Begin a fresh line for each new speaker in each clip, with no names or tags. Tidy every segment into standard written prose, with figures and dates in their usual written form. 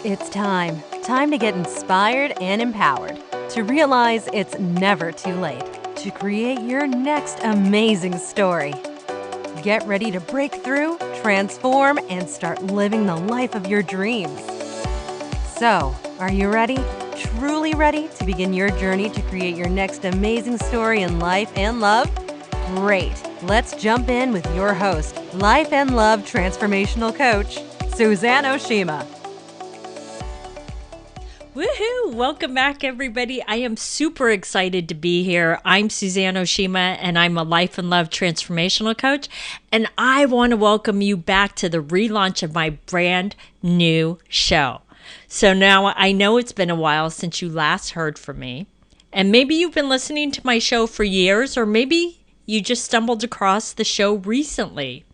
It's time. Time to get inspired and empowered. To realize it's never too late to create your next amazing story. Get ready to break through, transform, and start living the life of your dreams. So, are you ready? Truly ready to begin your journey to create your next amazing story in life and love? Great. Let's jump in with your host, Life and Love Transformational Coach, Suzanne Oshima.
Woohoo! Welcome back, everybody. I am super excited to be here. I'm Suzanne Oshima, and I'm a Life and Love Transformational Coach, and I want to welcome you back to the relaunch of my brand new show. So now I know it's been a while since you last heard from me, and maybe you've been listening to my show for years, or maybe you just stumbled across the show recently.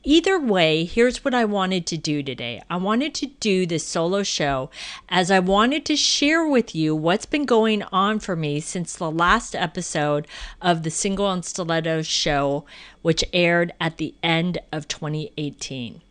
Either way, here's what I wanted to do today. I wanted to do this solo show as I wanted to share with you what's been going on for me since the last episode of the Single and Stilettos show, which aired at the end of 2018.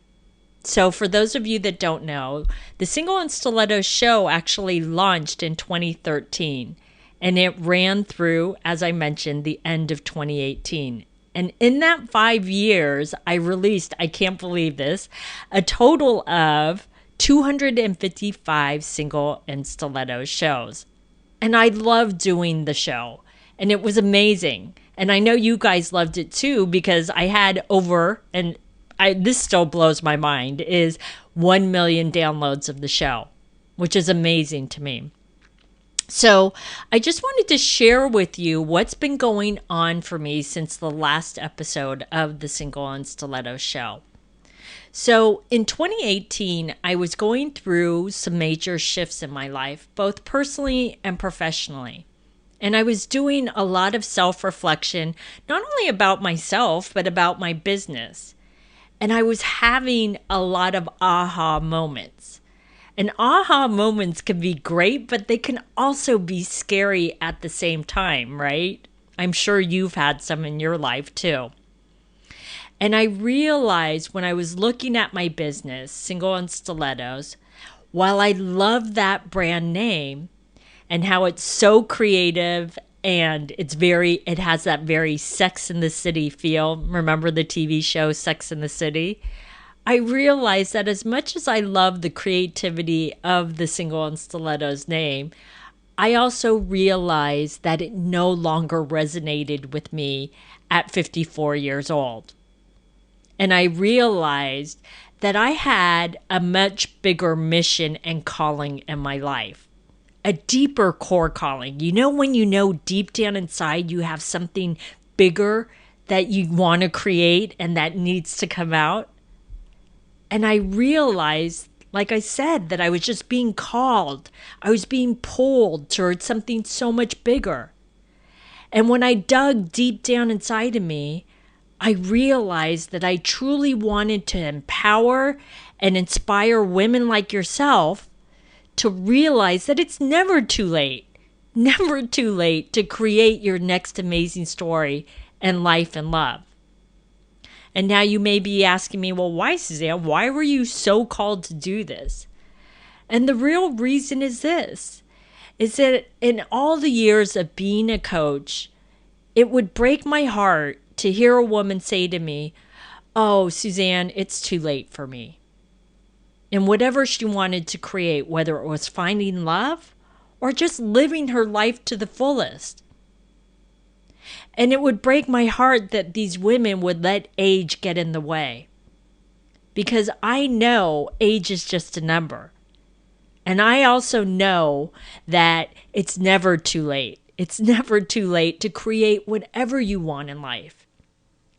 So for those of you that don't know, the Single and Stilettos show actually launched in 2013, and it ran through, as I mentioned, the end of 2018. And in that 5 years, I released, I can't believe this, a total of 255 Single and Stilettos shows. And I loved doing the show, and it was amazing. And I know you guys loved it too, because I had over, and this still blows my mind, is 1 million downloads of the show, which is amazing to me. So I just wanted to share with you what's been going on for me since the last episode of the Single and Stilettos show. So in 2018, I was going through some major shifts in my life, both personally and professionally. And I was doing a lot of self-reflection, not only about myself, but about my business. And I was having a lot of aha moments. And aha moments can be great, but they can also be scary at the same time, right? I'm sure you've had some in your life too. And I realized when I was looking at my business, Single and Stilettos, while I love that brand name and how it's so creative and it has that very Sex in the City feel. Remember the TV show Sex in the City? I realized that as much as I love the creativity of the Single and Stilettos name, I also realized that it no longer resonated with me at 54 years old. And I realized that I had a much bigger mission and calling in my life, a deeper core calling. You know, when you know deep down inside you have something bigger that you want to create and that needs to come out? And I realized, like I said, that I was just being called. I was being pulled towards something so much bigger. And when I dug deep down inside of me, I realized that I truly wanted to empower and inspire women like yourself to realize that it's never too late to create your next amazing story in life and love. And now you may be asking me, well, why, Suzanne? Why were you so called to do this? And the real reason is this, is that in all the years of being a coach, it would break my heart to hear a woman say to me, oh, Suzanne, it's too late for me. And whatever she wanted to create, whether it was finding love or just living her life to the fullest. And it would break my heart that these women would let age get in the way. Because I know age is just a number. And I also know that it's never too late. It's never too late to create whatever you want in life.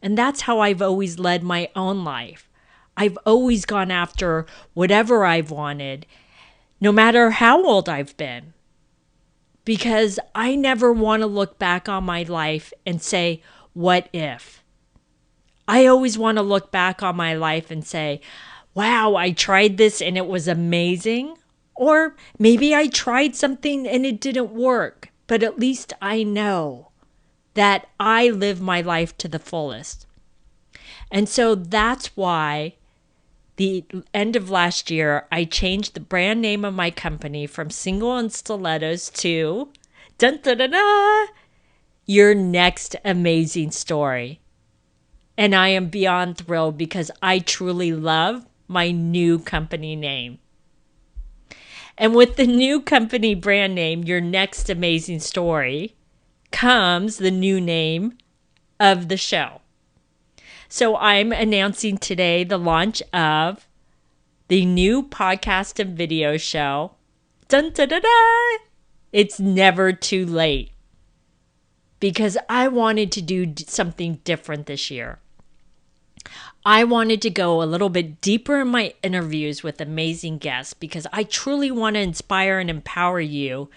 And that's how I've always led my own life. I've always gone after whatever I've wanted, no matter how old I've been. Because I never want to look back on my life and say, what if? I always want to look back on my life and say, wow, I tried this and it was amazing. Or maybe I tried something and it didn't work, but at least I know that I live my life to the fullest. And so that's why the end of last year, I changed the brand name of my company from Single and Stilettos to dun, dun, dun, dun, Your Next Amazing Story. And I am beyond thrilled because I truly love my new company name. And with the new company brand name, Your Next Amazing Story, comes the new name of the show. So I'm announcing today the launch of the new podcast and video show. Dun, dun, dun, dun. It's never too late. Because I wanted to do something different this year. I wanted to go a little bit deeper in my interviews with amazing guests because I truly want to inspire and empower you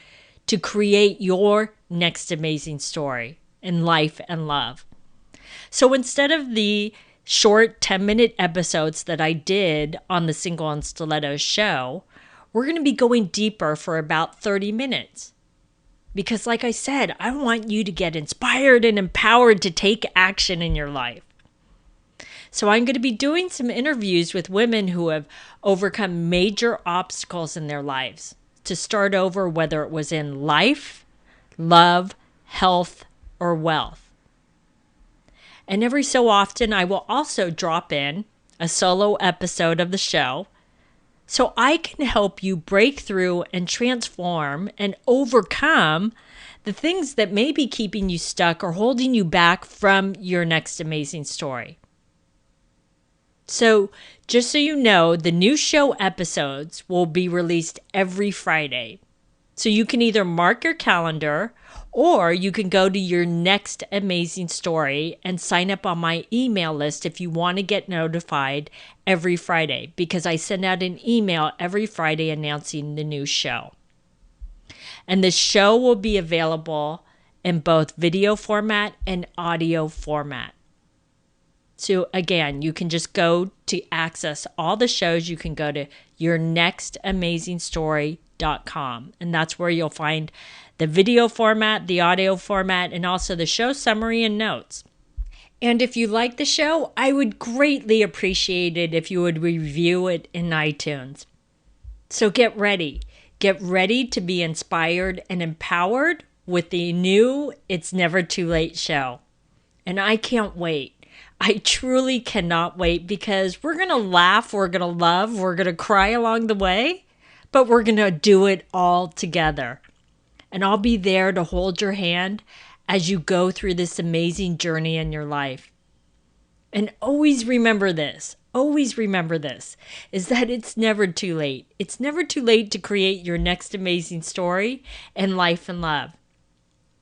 to create your next amazing story in life and love. So instead of the short 10-minute episodes that I did on the Single and Stilettos show, we're going to be going deeper for about 30 minutes. Because like I said, I want you to get inspired and empowered to take action in your life. So I'm going to be doing some interviews with women who have overcome major obstacles in their lives to start over, whether it was in life, love, health, or wealth. And every so often, I will also drop in a solo episode of the show so I can help you break through and transform and overcome the things that may be keeping you stuck or holding you back from your next amazing story. So just so you know, the new show episodes will be released every Friday. So you can either mark your calendar or you can go to Your Next Amazing Story and sign up on my email list if you want to get notified every Friday, because I send out an email every Friday announcing the new show. And the show will be available in both video format and audio format. So again, you can just go to access all the shows. You can go to yournextamazingstory.com, and that's where you'll find the video format, the audio format, and also the show summary and notes. And if you like the show, I would greatly appreciate it if you would review it in iTunes. So get ready. Get ready to be inspired and empowered with the new It's Never Too Late show. And I can't wait. I truly cannot wait because we're going to laugh, we're going to love, we're going to cry along the way, but we're going to do it all together. And I'll be there to hold your hand as you go through this amazing journey in your life. And always remember this, is that it's never too late. It's never too late to create your next amazing story in life and love.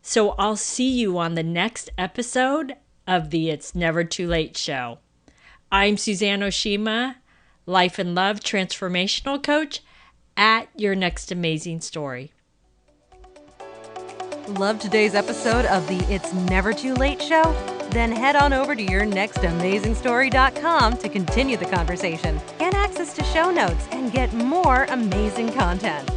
So I'll see you on the next episode of the It's Never Too Late show. I'm Suzanne Oshima, Life and Love Transformational Coach at Your Next Amazing Story.
Love today's episode of the It's Never Too Late show? Then head on over to yournextamazingstory.com to continue the conversation, get access to show notes, and get more amazing content.